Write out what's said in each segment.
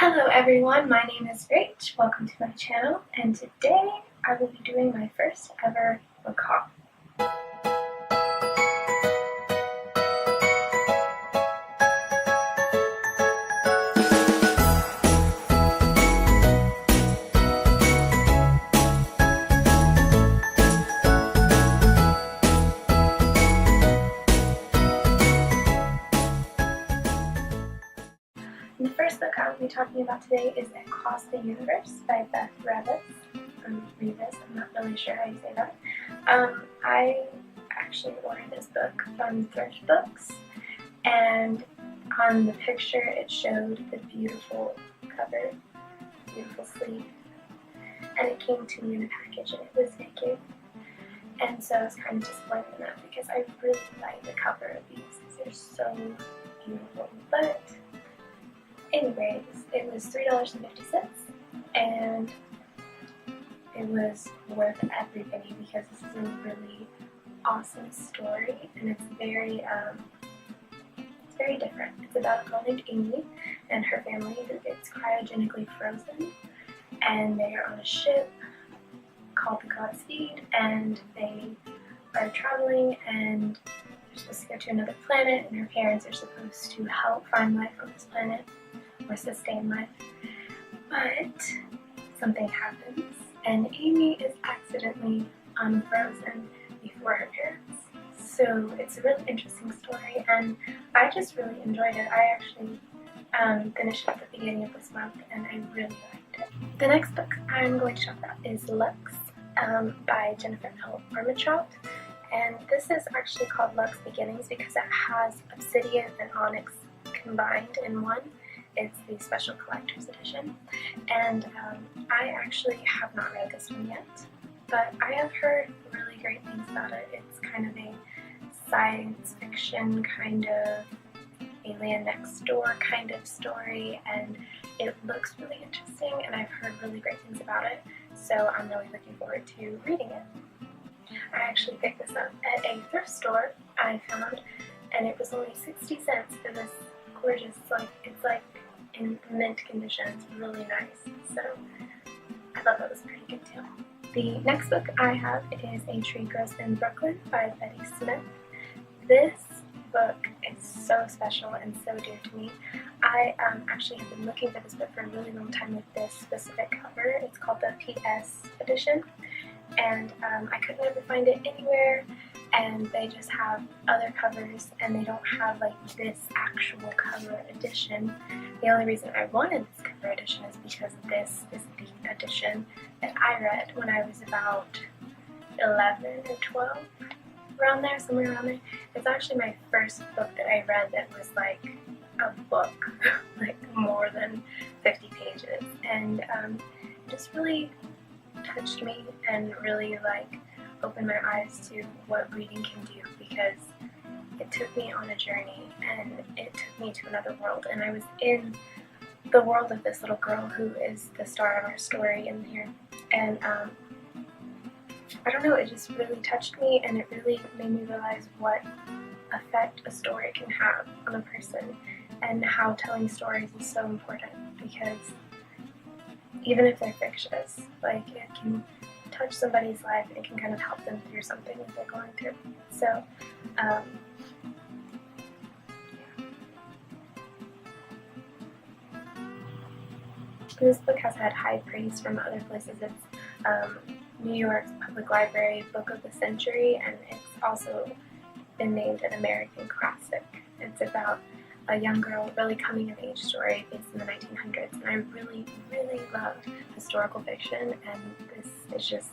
Hello everyone, my name is Rach. Welcome to my channel, and today I will be doing my first ever book haul. The first book I will be talking about today is Across the Univers by Beth Lewis Revis. I'm not really sure how you say that. I actually ordered this book from Thrift Books, and on the picture it showed the beautiful cover, beautiful sleeve, and it came to me in a package and it was naked. And so I was kind of disappointed in that because I really like the cover of these because they're so beautiful. But anyways, it was $3.50 and it was worth every penny because this is a really awesome story and it's very different. It's about a girl named Amy and her family who gets cryogenically frozen, and they are on a ship called the Godspeed, and they are traveling and they're supposed to go to another planet, and her parents are supposed to help find life on this planet or sustain life. But something happens and Amy is accidentally unfrozen before her parents. So it's a really interesting story and I just really enjoyed it. I actually finished it at the beginning of this month and I really liked it. The next book I'm going to talk about is Lux by Jennifer Armentrout. And this is actually called Lux Beginnings because it has obsidian and onyx combined in one. It's the special collector's edition, and I actually have not read this one yet, but I have heard really great things about it. It's kind of a science fiction kind of alien next door kind of story, and it looks really interesting, and I've heard really great things about it, so I'm really looking forward to reading it. I actually picked this up at a thrift store I found, and it was only 60 cents for this gorgeous, it's like in mint condition. It's really nice. So I thought that was a pretty good deal. The next book I have is A Tree Grows in Brooklyn by Betty Smith. This book is so special and so dear to me. I actually have been looking for this book for a really long time with this specific cover. It's called the PS edition, and I could never find it anywhere, and they just have other covers and they don't have like this actual cover edition. The only reason I wanted this cover edition is because this is the edition that I read when I was about 11 or 12, around there, somewhere around there. It's actually my first book that I read that was like a book, like more than 50 pages, and it just really touched me and really like opened my eyes to what reading can do, because it took me on a journey and it took me to another world, and I was in the world of this little girl who is the star of our story in here, and I don't know, it just really touched me and it really made me realize what effect a story can have on a person and how telling stories is so important, because even if they're fictitious, like it can touch somebody's life and it can kind of help them through something that they're going through. So, yeah. This book has had high praise from other places. It's New York's Public Library Book of the Century, and it's also been named an American classic. It's about a young girl really coming of age story based in the 1900s, and I really, really love historical fiction, and this is just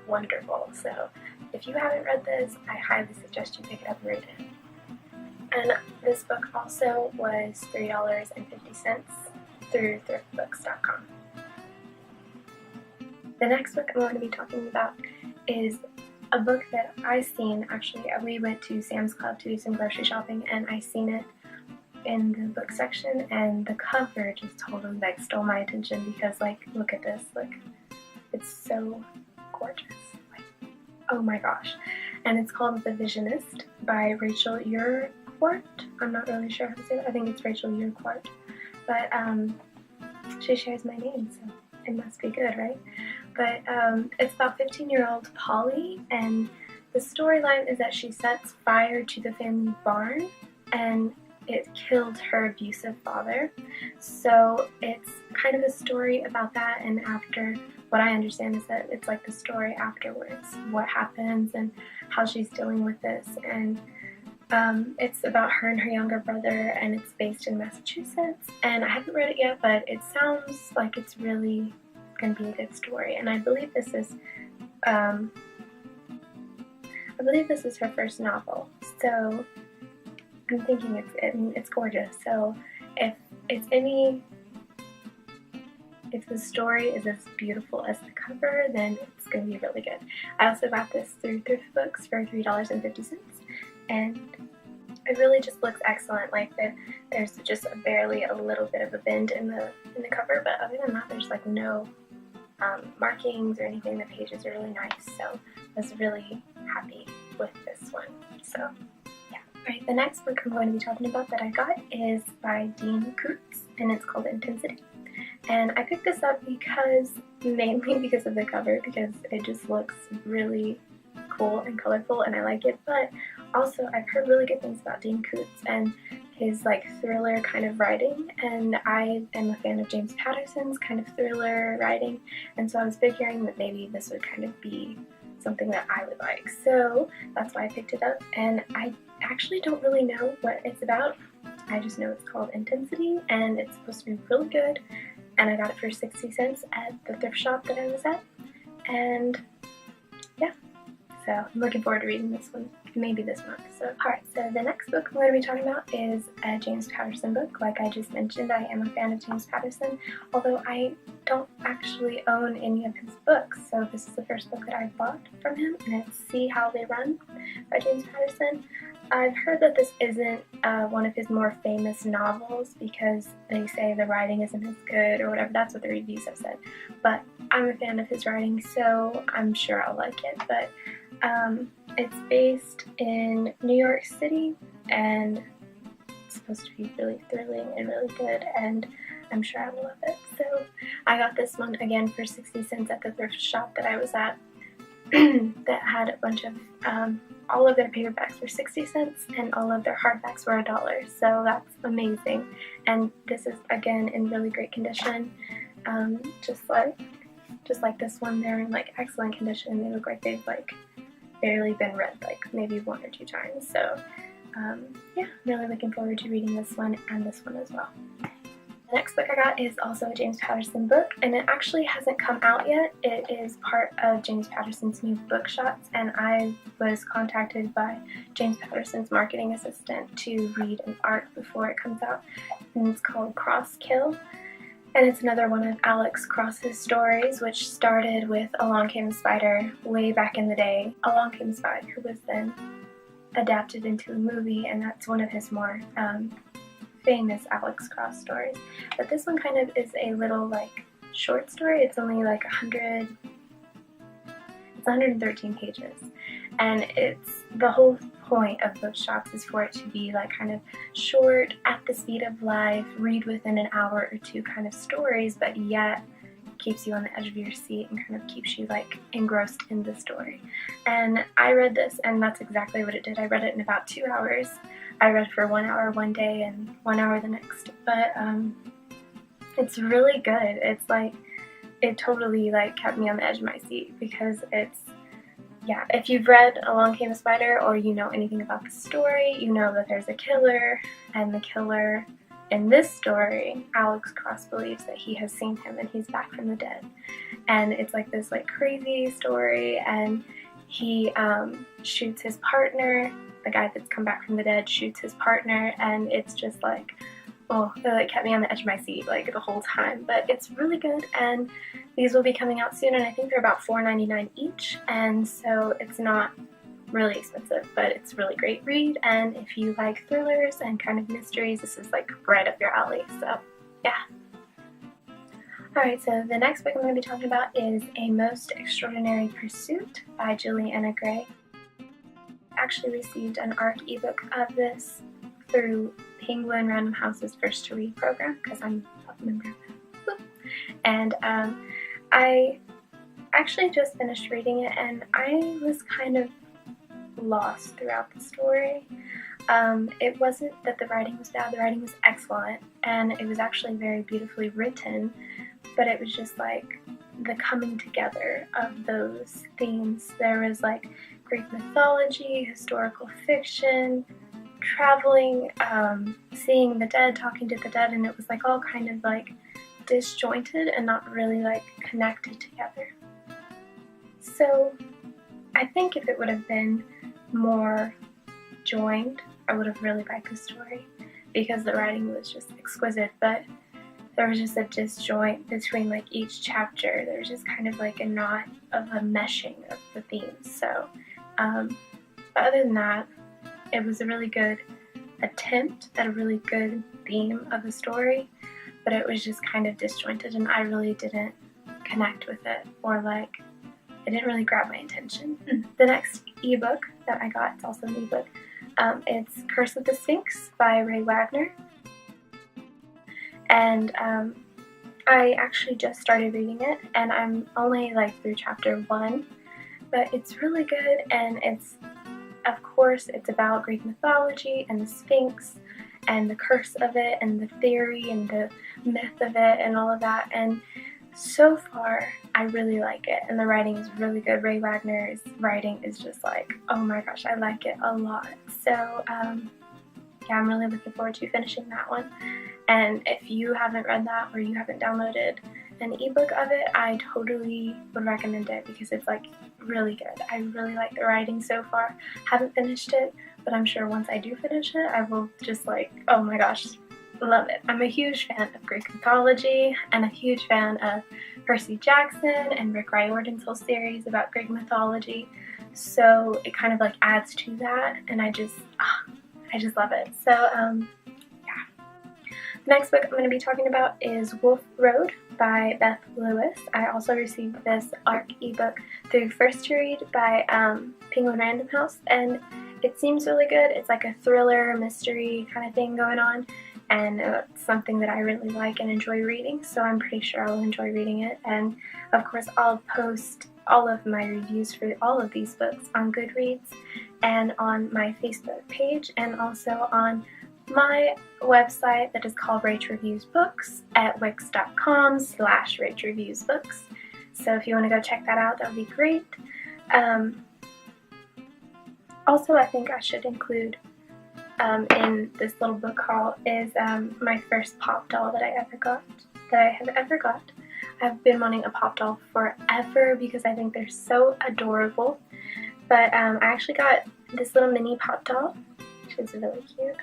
wonderful. So if you haven't read this, I highly suggest you pick it up and read it. And this book also was $3.50 through thriftbooks.com. The next book I'm going to be talking about is a book that I seen, actually, we went to Sam's Club to do some grocery shopping, and I seen it in the book section, and the cover just totally like stole my attention because, like, look at this, like, it's so gorgeous, like, oh my gosh. And it's called The Visionist by Rachel Urquhart. I'm not really sure how to say that. I think it's Rachel Urquhart. But she shares my name, so it must be good, right? But it's about 15-year-old Polly, and the storyline is that she sets fire to the family barn, and it killed her abusive father. So it's kind of a story about that, and after, what I understand is that it's like the story afterwards, what happens and how she's dealing with this, and it's about her and her younger brother, and it's based in Massachusetts, and I haven't read it yet, but it sounds like it's really going to be a good story, and I believe this is her first novel, so I'm thinking it's gorgeous. So if the story is as beautiful as the cover, then it's going to be really good. I also got this through Thrift Books for $3.50, and it really just looks excellent. Like there's just barely a little bit of a bend in the cover, but other than that, there's like no markings or anything. The pages are really nice, so I was really happy with this one. So yeah. Alright, the next book I'm going to be talking about that I got is by Koontz, and it's called Intensity. And I picked this up mainly because of the cover, because it just looks really cool and colorful and I like it, but also I've heard really good things about Koontz and his like thriller kind of writing, and I am a fan of James Patterson's kind of thriller writing, and so I was figuring that maybe this would kind of be something that I would like, so that's why I picked it up. And I actually don't really know what it's about. I just know it's called Intensity, and it's supposed to be really good, and I got it for 60 cents at the thrift shop that I was at, and yeah, so I'm looking forward to reading this one, maybe this month. So alright, so the next book I'm going to be talking about is a James Patterson book. Like I just mentioned, I am a fan of James Patterson, although I don't actually own any of his books, so this is the first book that I bought from him, and it's See How They Run by James Patterson. I've heard that this isn't one of his more famous novels because they say the writing isn't as good or whatever. That's what the reviews have said. But I'm a fan of his writing, so I'm sure I'll like it. But it's based in New York City, and it's supposed to be really thrilling and really good, and I'm sure I will love it. So I got this one again for 60 cents at the thrift shop that I was at that had a bunch of all of their paperbacks were 60 cents and all of their hardbacks were $1, so that's amazing. And this is again in really great condition, just like this one. They're in like excellent condition. They look like they've like barely been read, like maybe 1 or 2 times. So yeah, really looking forward to reading this one and this one as well. The next book I got is also a James Patterson book, and it actually hasn't come out yet. It is part of James Patterson's new bookshots, and I was contacted by James Patterson's marketing assistant to read an arc before it comes out, and it's called Cross Kill. And it's another one of Alex Cross's stories, which started with Along Came a Spider way back in the day. Along Came a Spider was then adapted into a movie, and that's one of his more famous Alex Cross stories. But this one kind of is a little like short story. It's only like 113 pages, and it's the whole point of bookshops is for it to be like kind of short, at the speed of life, read within an hour or two kind of stories, but yet keeps you on the edge of your seat and kind of keeps you like engrossed in the story. And I read this, and that's exactly what it did. I read it in about 2 hours. I read for 1 hour one day and 1 hour the next, but it's really good. It's like, it totally like kept me on the edge of my seat, because it's, yeah, if you've read Along Came a Spider or you know anything about the story, you know that there's a killer, and the killer in this story, Alex Cross believes that he has seen him and he's back from the dead. And it's like this like crazy story, and he shoots his partner. The guy that's come back from the dead shoots his partner, and it's just like, oh, it like kept me on the edge of my seat like the whole time. But it's really good, and these will be coming out soon, and I think they're about $4.99 each, and so it's not really expensive, but it's a really great read. And if you like thrillers and kind of mysteries, this is like right up your alley. So yeah. Alright, so the next book I'm going to be talking about is A Most Extraordinary Pursuit by Juliana Gray. I actually received an ARC ebook of this through Penguin Random House's First to Read program, because I'm a member of that. And I actually just finished reading it, and I was kind of lost throughout the story. It wasn't that the writing was bad, the writing was excellent, and it was actually very beautifully written, but it was just like the coming together of those themes. There was like Greek mythology, historical fiction, traveling, seeing the dead, talking to the dead, and it was like all kind of like disjointed and not really like connected together. So I think if it would have been more joined, I would have really liked the story because the writing was just exquisite, but there was just a disjoint between like each chapter. There was just kind of like a knot of a meshing of the themes. So but other than that, it was a really good attempt at a really good theme of a story, but it was just kind of disjointed, and I really didn't connect with it, or like it didn't really grab my attention. The next ebook that I got, it's also an ebook, it's Curse of the Sphinx by Raye Wagner. And I actually just started reading it, and I'm only like through chapter 1, but it's really good, and it's, of course, it's about Greek mythology and the Sphinx and the curse of it and the theory and the myth of it and all of that, and so far I really like it, and the writing is really good. Raye Wagner's writing is just like, oh my gosh, I like it a lot. So yeah, I'm really looking forward to finishing that one. And if you haven't read that, or you haven't downloaded an ebook of it, I totally would recommend it because it's like really good. I really like the writing so far. Haven't finished it, but I'm sure once I do finish it, I will just like, oh my gosh, love it. I'm a huge fan of Greek mythology, and a huge fan of Percy Jackson and Rick Riordan's whole series about Greek mythology. So it kind of like adds to that, and I just love it. So yeah. The next book I'm going to be talking about is Wolf Road by Beth Lewis. I also received this ARC ebook through First to Read by Penguin Random House, and it seems really good. It's like a thriller, mystery kind of thing going on, and it's something that I really like and enjoy reading, so I'm pretty sure I'll enjoy reading it. And of course, I'll post all of my reviews for all of these books on Goodreads and on my Facebook page, and also on my website that is called Rach Reviews Books at wix.com/Rach Reviews Books. So if you want to go check that out, that would be great. Also, I think I should include in this little book haul is my first pop doll that I have ever got. I've been wanting a pop doll forever because I think they're so adorable. But I actually got this little mini pop doll. She's really cute.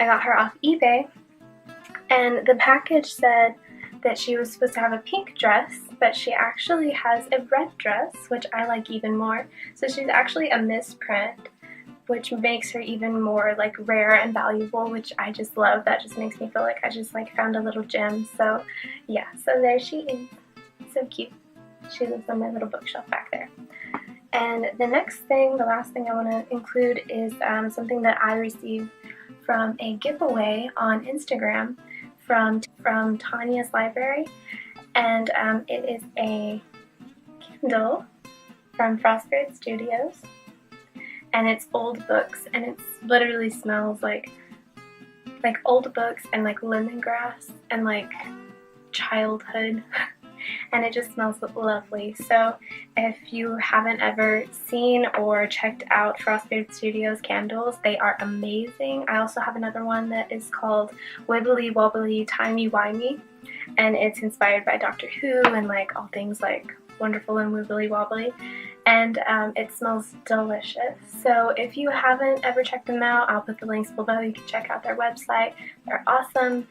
I got her off eBay, and the package said that she was supposed to have a pink dress, but she actually has a red dress, which I like even more. So she's actually a misprint, which makes her even more like rare and valuable, which I just love. That just makes me feel like I just like found a little gem. So yeah, so there she is. So cute. She lives on my little bookshelf back there. And the next thing, the last thing I want to include is something that I received from a giveaway on Instagram from Tanya's Library, and it is a Kindle from Frostbird Studios, and it's old books, and it literally smells like old books and like lemongrass and like childhood. And it just smells lovely. So if you haven't ever seen or checked out Frostbeard Studios candles, they are amazing. I also have another one that is called Wibbly Wobbly Timey Wimey, and it's inspired by Doctor Who and like all things like wonderful and wibbly wobbly, and it smells delicious. So if you haven't ever checked them out, I'll put the links below. You can check out their website. They're awesome.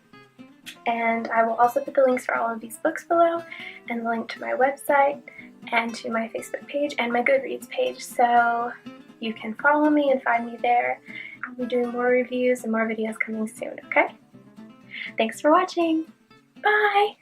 And I will also put the links for all of these books below, and the link to my website and to my Facebook page and my Goodreads page, so you can follow me and find me there. I'll be doing more reviews and more videos coming soon, okay? Thanks for watching. Bye!